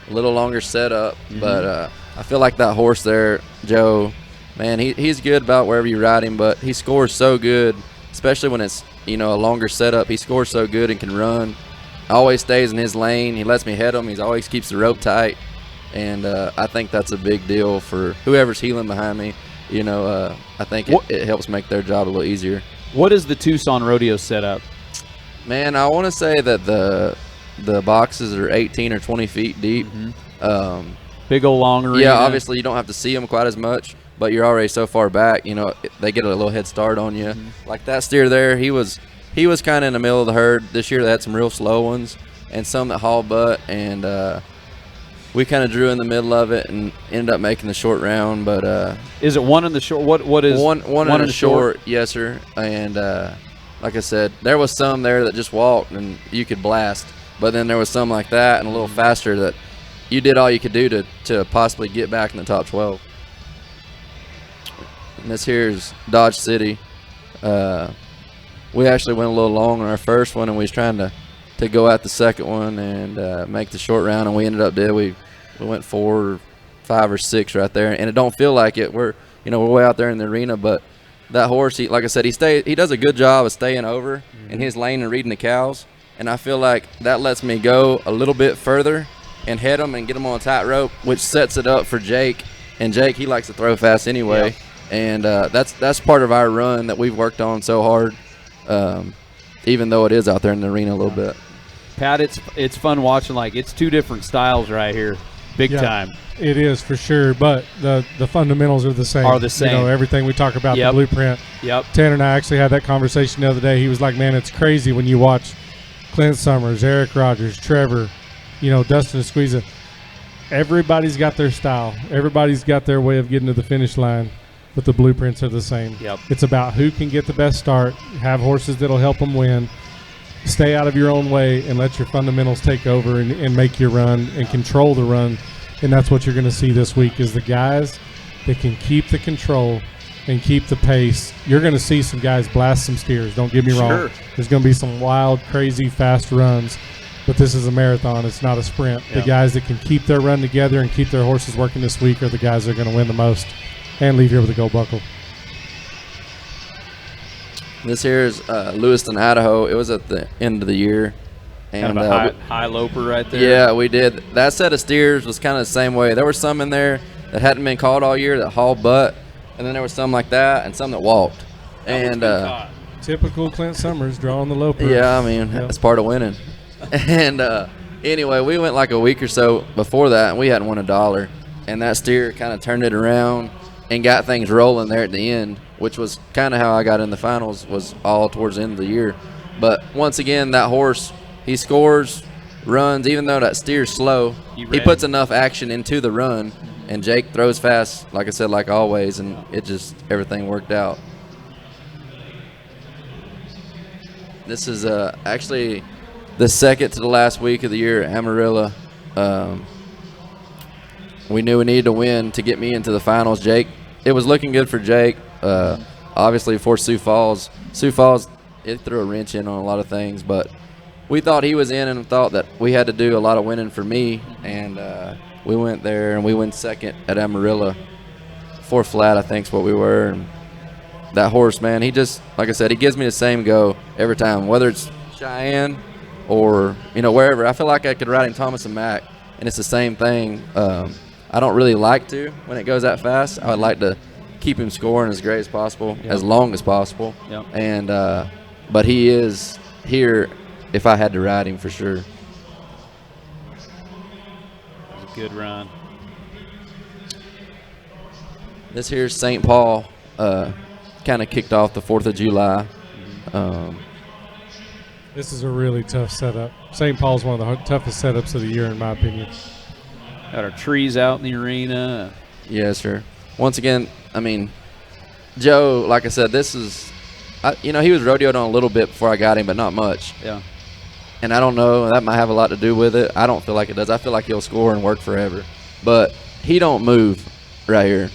little longer setup, but I feel like that horse there, Joe, man, he's good about wherever you ride him, but he scores so good, especially when it's, a longer setup. He scores so good and can run. Always stays in his lane. He lets me head him. He always keeps the rope tight. And I think that's a big deal for whoever's heeling behind me. I think it helps make their job a little easier. What is the Tucson Rodeo setup? Man, I want to say that the boxes are 18 or 20 feet deep. Big old long arena. Yeah, obviously you don't have to see them quite as much, but you're already so far back. They get a little head start on you. Like that steer there, he was kind of in the middle of the herd. This year they had some real slow ones and some that haul butt, and we kind of drew in the middle of it and ended up making the short round. But is it one in the short? What is one in the short? Yes, sir. And like I said, there was some there that just walked and you could blast, but then there was some like that and a little faster that you did all you could do to possibly get back in the top 12. And this here's Dodge City. We actually went a little long on our first one, and we was trying to go at the second one and make the short round, and we ended up we went 4 or 5 or 6 right there, and it don't feel like it. We're way out there in the arena, but that horse, like I said, he does a good job of staying over in his lane and reading the cows, and I feel like that lets me go a little bit further and head them and get them on a tight rope, which sets it up for Jake. And Jake, he likes to throw fast anyway, and that's part of our run that we've worked on so hard, even though it is out there in the arena a little bit. Pat, it's fun watching. Like, it's two different styles right here, big time. It is for sure, but the fundamentals are the same. Everything we talk about, the blueprint. Tanner and I actually had that conversation the other day. He was like, man, it's crazy when you watch Clint Summers, Eric Rogers, Trevor, Dustin Squeeza. Everybody's got their style. Everybody's got their way of getting to the finish line, but the blueprints are the same. It's about who can get the best start, have horses that'll help them win, stay out of your own way, and let your fundamentals take over and make your run and control the run. And that's what you're going to see this week is the guys that can keep the control and keep the pace. You're going to see some guys blast some steers. Don't get me wrong. There's going to be some wild, crazy, fast runs. But this is a marathon. It's not a sprint. The guys that can keep their run together and keep their horses working this week are the guys that are going to win the most and leave here with a gold buckle. This here is Lewiston, Idaho. It was at the end of the year. And kind of a high loper right there. Yeah, we did. That set of steers was kind of the same way. There were some in there that hadn't been caught all year that hauled butt, and then there was some like that and some that walked. Typical Clint Summers drawing the loper. Yeah, I mean, that's part of winning. And anyway, we went like a week or so before that, and we hadn't won $1. And that steer kind of turned it around and got things rolling there at the end, which was kind of how I got in the finals, was all towards the end of the year. But once again, that horse, he scores, runs, even though that steer's slow, he puts enough action into the run, and Jake throws fast, like I said, like always, and everything worked out. This is actually the second to the last week of the year at Amarillo. We knew we needed to win to get me into the finals. It was looking good for Jake. Obviously, for Sioux Falls, it threw a wrench in on a lot of things, but we thought he was in and thought that we had to do a lot of winning for me, and we went there and we went second at Amarillo. 4 flat, I think, is what we were. And that horse, man, he just, like I said, he gives me the same go every time, whether it's Cheyenne or wherever. I feel like I could ride him Tomlinson Mac, and it's the same thing. I don't really like to when it goes that fast. I would like to keep him scoring as great as possible, as long as possible. And but he is here if I had to ride him for sure. It was a good run. This here's St. Paul. Kind of kicked off the 4th of July. This is a really tough setup. St. Paul's one of the toughest setups of the year, in my opinion. Got our trees out in the arena. Yes, sir. Once again, I mean, Joe, like I said, this is, he was rodeoed on a little bit before I got him, but not much. Yeah. And I don't know, that might have a lot to do with it. I don't feel like it does. I feel like he'll score and work forever. But he don't move right here.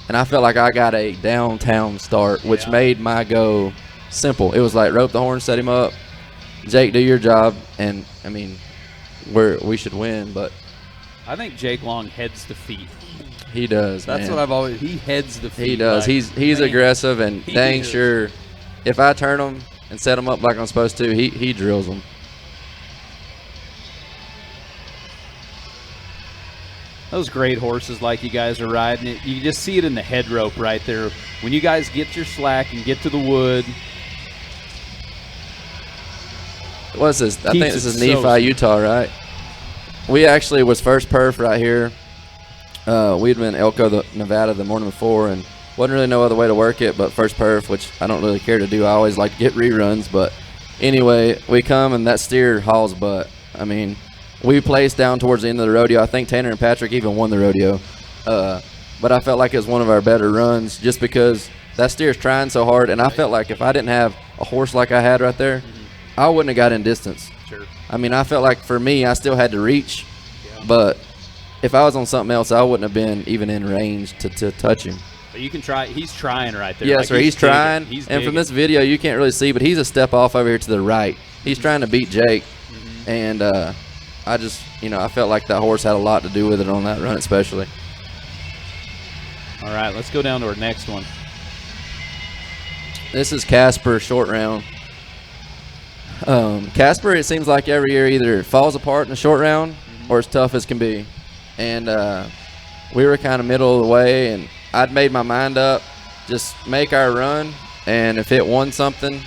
And I felt like I got a downtown start, which made my go simple. It was like rope the horn, set him up. Jake, do your job. And, I mean, we should win. But I think Jake Long heads the feet. He does. That's man. what I've always. He heads the feet. He does. like, He's man, aggressive, and he dang is. sure, if I turn him and set him up like I'm supposed to, he drills them. Those great horses like you guys are riding it. You just see it in the head rope right there. When you guys get your slack and get to the wood. What's this? I think Keeps this it is so Nephi, smooth. Utah, right? We actually was first perf right here. We'd been in Elko, Nevada the morning before, and wasn't really no other way to work it but first perf, which I don't really care to do. I always like to get reruns, but anyway, we come and that steer hauls butt. I mean, we placed down towards the end of the rodeo. I think Tanner and Patrick even won the rodeo. But I felt like it was one of our better runs just because that steer's trying so hard, and I felt like if I didn't have a horse like I had right there, I wouldn't have got in distance. Sure. I mean, I felt like for me, I still had to reach, but if I was on something else, I wouldn't have been even in range to touch him. But you can try. He's trying right there. Yes, Like, sir. He's digging. trying. He's and from digging. this video, you can't really see, but he's a step off over here to the right. He's trying to beat Jake, and I just, I felt like that horse had a lot to do with it on that run, especially. All right, let's go down to our next one. This is Casper short round. Casper, it seems like every year either falls apart in the short round or as tough as can be. And we were kind of middle of the way, and I'd made my mind up, just make our run, and if it won something,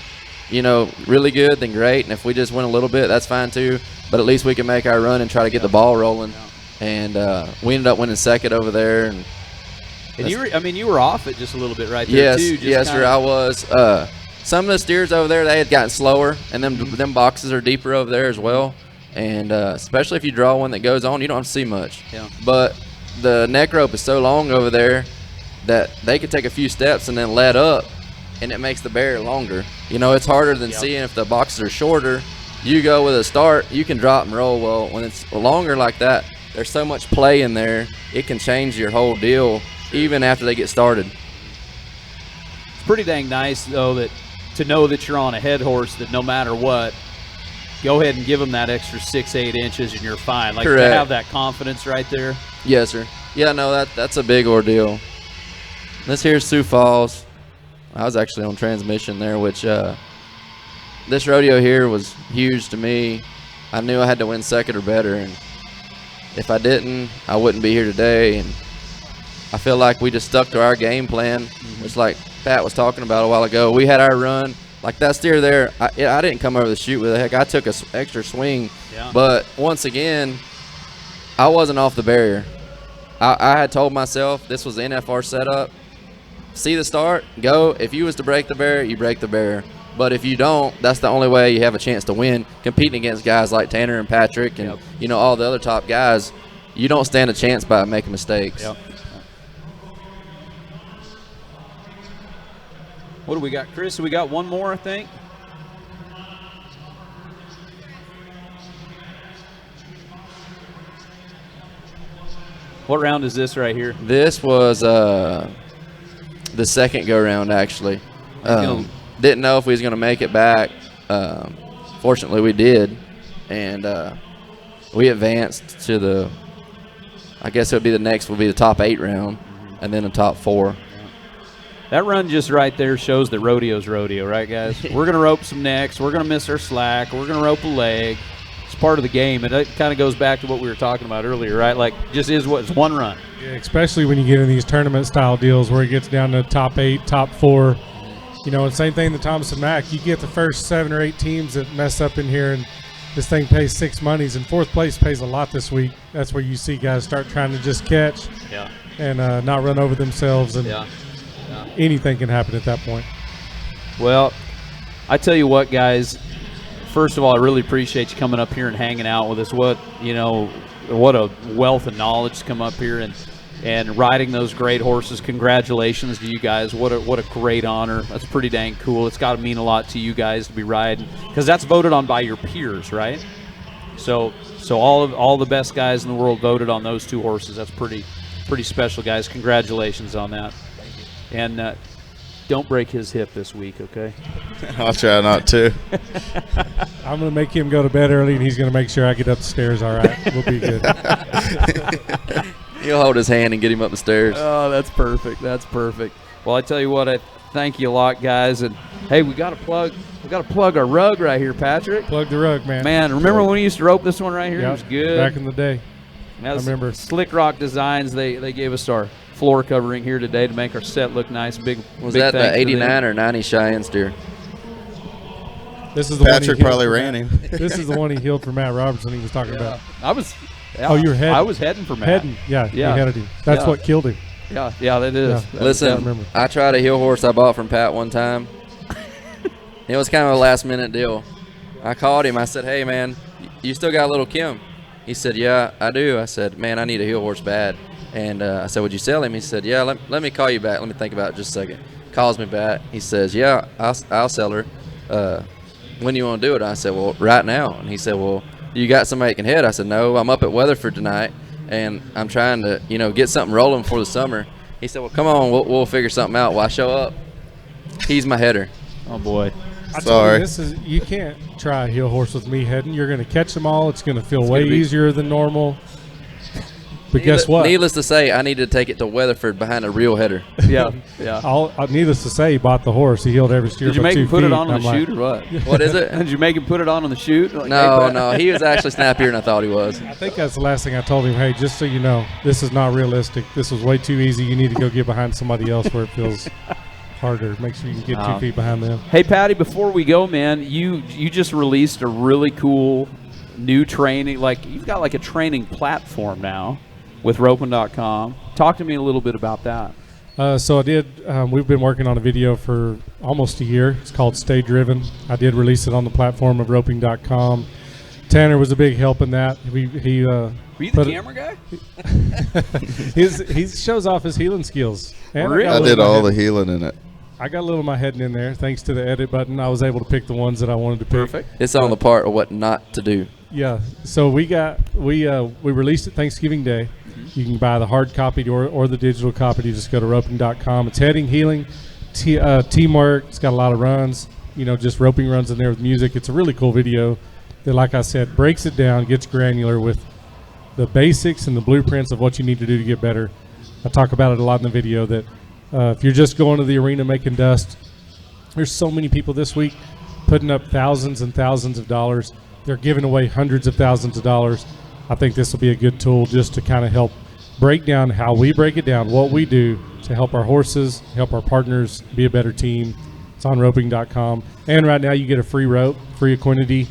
really good, then great. And if we just win a little bit, that's fine too. But at least we can make our run and try to get the ball rolling. And we ended up winning second over there. And you were off it just a little bit right there yes, too. Just yes, sir, kinda- I was. Some of the steers over there, they had gotten slower, and them boxes are deeper over there as well. And especially if you draw one that goes on, you don't have to see much. Yeah. But the neck rope is so long over there that they could take a few steps and then let up, and it makes the barrier longer. It's harder than seeing if the boxes are shorter. You go with a start, you can drop and roll. Well, when it's longer like that, there's so much play in there, it can change your whole deal even after they get started. It's pretty dang nice though to know that you're on a head horse that no matter what, go ahead and give them that extra 6-8 inches and you're fine. Like Correct. to have that confidence right there. Yes, sir. Yeah, no, that's a big ordeal. This here's Sioux Falls. I was actually on transmission there, which this rodeo here was huge to me. I knew I had to win second or better, and if I didn't, I wouldn't be here today. And I feel like we just stuck to our game plan, which like Pat was talking about a while ago. We had our run. Like that steer there, I didn't come over the chute with a heck. I took a extra swing, Yeah. but once again, I wasn't off the barrier. I had told myself this was the NFR setup. See the start, go. If you was to break the barrier, you break the barrier. But if you don't, that's the only way you have a chance to win. Competing against guys like Tanner and Patrick and all the other top guys, you don't stand a chance by making mistakes. Yep. What do we got, Chris? We got one more, I think. What round is this right here? This was the second go round actually. Didn't know if we was gonna make it back. Fortunately, we did, and we advanced to the. I guess it would be the next. Will be the top 8 round, and then the top 4. That run just right there shows that rodeo's rodeo, right, guys? We're going to rope some necks. We're going to miss our slack. We're going to rope a leg. It's part of the game. And it kind of goes back to what we were talking about earlier, right? Like, just is what it's one run. Yeah, especially when you get in these tournament-style deals where it gets down to top 8, top 4. And same thing in the Thomas & Mack. You get the first 7 or 8 teams that mess up in here, and this thing pays 6 monies, and 4th place pays a lot this week. That's where you see guys start trying to just catch and not run over themselves, and anything can happen at that point. Well, I tell you what, guys. First of all, I really appreciate you coming up here and hanging out with us. What a wealth of knowledge to come up here and riding those great horses. Congratulations to you guys. What a great honor. That's pretty dang cool. It's got to mean a lot to you guys to be riding, because that's voted on by your peers, right? So all the best guys in the world voted on those 2 horses. That's pretty special, guys. Congratulations on that. And don't break his hip this week, okay? I'll try not to. I'm going to make him go to bed early, and he's going to make sure I get up the stairs all right. We'll be good. He'll hold his hand and get him up the stairs. Oh, that's perfect. That's perfect. Well, I tell you what, I thank you a lot, guys. And hey, we got to plug our rug right here, Patrick. Plug the rug, man. Man, remember when we used to rope this one right here? Yep, It was good. back in the day. I remember. Slick Rock Designs. They gave us our floor covering here today to make our set look nice. Was big that thanks the to 89 them. or 90 Cheyenne steer? This is the Patrick one he probably healed ran for him. This is the one he healed for Matt Robertson he was talking about. I was. Oh, you were heading. I was heading for Matt. Heading, yeah, Yeah. he headed him. That's Yeah. what killed him. Yeah, that is. Yeah. That is- Listen, remember. I tried a heel horse I bought from Pat one time. It was kind of a last-minute deal. I called him. I said, hey, man, you still got a little Kim? He said, yeah, I do. I said, man, I need a heel horse bad. And I said, would you sell him? He said, yeah, let me call you back. Let me think about it just a second. Calls me back. He says, yeah, I'll sell her. When do you want to do it? I said, well, right now. And he said, well, you got somebody that can head? I said, no, I'm up at Weatherford tonight, and I'm trying to, get something rolling before the summer. He said, well, come on, we'll figure something out. Well, I show up. He's my header. Oh boy. I told Sorry. you, you can't try a heel horse with me heading. You're going to catch them all. It's going to feel It's way gonna be- easier than normal. But guess what? Needless to say, I needed to take it to Weatherford behind a real header. Yeah. Needless to say, he bought the horse. He healed every steer. Did you by make 2 him put it feet. on the I'm like, chute or what? What is it? Did you make him put it on the chute? Like, hey, No, Pat- no, he was actually snappier than I thought he was. I think that's the last thing I told him. Hey, just so you know, this is not realistic. This was way too easy. You need to go get behind somebody else where it feels harder. Make sure you can get 2 feet behind them. Hey, Patty, before we go, man, you just released a really cool new training. Like, you've got like a training platform now with roping.com. Talk to me a little bit about that. So I did. We've been working on a video for almost a year. It's called Stay Driven. I did release it on the platform of roping.com. Tanner was a big help in that. He Were you the put it- camera guy? he shows off his healing skills. And Really? got a I little did of my all the head- healing in it. I got a little of my heading in there. Thanks to the edit button, I was able to pick the ones that I wanted to pick. Perfect. It's on the part of what not to do. Yeah. So we released it Thanksgiving Day. You can buy the hard copy or the digital copy. You just go to roping.com. It's heading, healing, teamwork. It's got a lot of runs. Just roping runs in there with music. It's a really cool video that, like I said, breaks it down, gets granular with the basics and the blueprints of what you need to do to get better. I talk about it a lot in the video that if you're just going to the arena making dust, there's so many people this week putting up thousands and thousands of dollars. They're giving away hundreds of thousands of dollars. I think this will be a good tool just to kind of help break down how we break it down, what we do to help our horses, help our partners be a better team. It's on roping.com. And right now you get a free rope, free Equinity,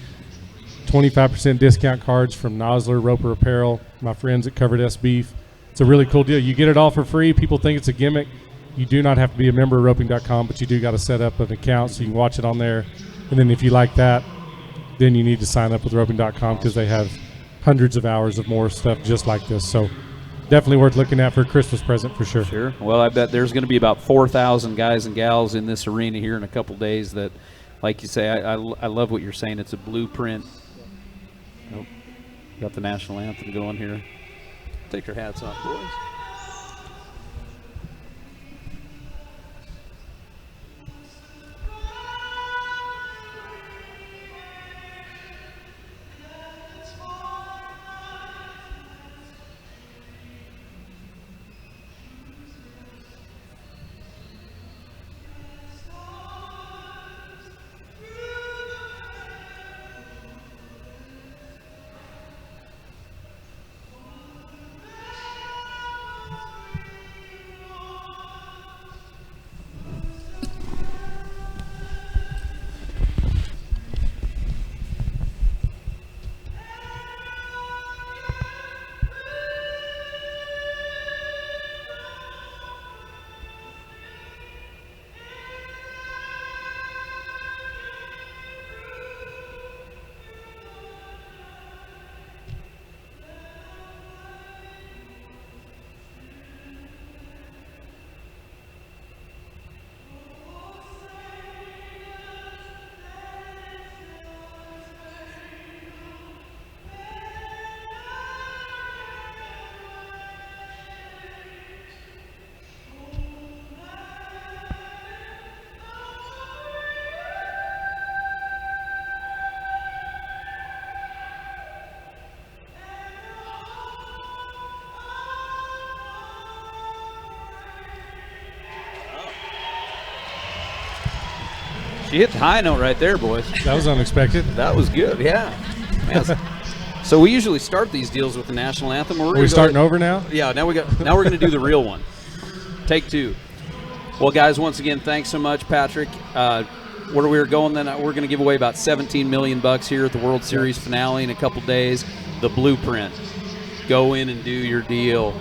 25% discount cards from Nosler, Roper Apparel, my friends at Covered S Beef. It's a really cool deal. You get it all for free. People think it's a gimmick. You do not have to be a member of roping.com, but you do got to set up an account so you can watch it on there. And then if you like that, then you need to sign up with roping.com because they have hundreds of hours of more stuff just like this. So definitely worth looking at for a Christmas present for sure. Sure. Well, I bet there's going to be about 4,000 guys and gals in this arena here in a couple days that, like you say, I love what you're saying. It's a blueprint. Oh, got the national anthem going here. Take your hats off, boys. She hit the high note right there, boys. That was unexpected. That was good, yeah. Man, so we usually start these deals with the national anthem. Are we starting over now? Yeah, now we're going to do the real one. Take two. Well, guys, once again, thanks so much, Patrick. Where we were going then, we're going to give away about $17 million here at the World Series finale in a couple days. The blueprint. Go in and do your deal.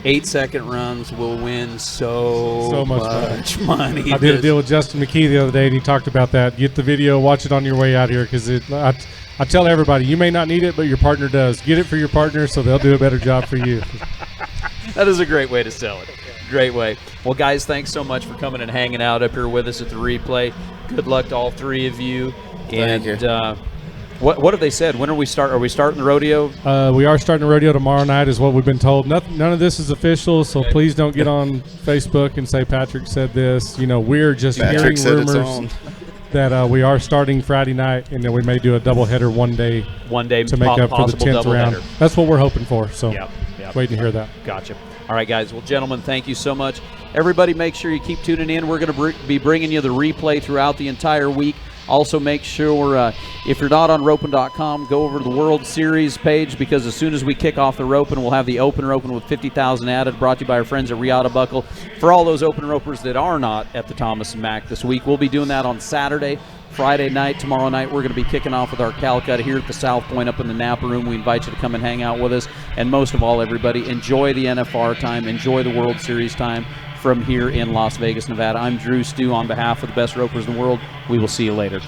8-second runs will win so much money. I did a deal with Justin McKee the other day, and he talked about that. Get the video, watch it on your way out here, because I tell everybody, you may not need it, but your partner does. Get it for your partner so they'll do a better job for you. That is a great way to sell it. Great way. Well, guys, thanks so much for coming and hanging out up here with us at the replay. Good luck to all three of you. Thank And you. What have they said? When are we start? Are we starting the rodeo? We are starting the rodeo tomorrow night, is what we've been told. None of this is official, so please don't get on Facebook and say Patrick said this. We're just Patrick said hearing it's rumors that we are starting Friday night, and then we may do a doubleheader one day to make up for the 10th round. Doubleheader. That's what we're hoping for. So Yep. waiting to hear that. Gotcha. All right, guys. Well, gentlemen, thank you so much. Everybody, make sure you keep tuning in. We're going to be bringing you the replay throughout the entire week. Also, make sure, if you're not on roping.com, go over to the World Series page, because as soon as we kick off the roping, we'll have the opener open with 50,000 added, brought to you by our friends at Riata Buckle. For all those open ropers that are not at the Thomas and Mack this week, we'll be doing that on Saturday, Friday night, tomorrow night. We're going to be kicking off with our Calcutta here at the South Point up in the Napa Room. We invite you to come and hang out with us. And most of all, everybody, enjoy the NFR time, enjoy the World Series time from here in Las Vegas, Nevada. I'm DruStew on behalf of the best ropers in the world. We will see you later.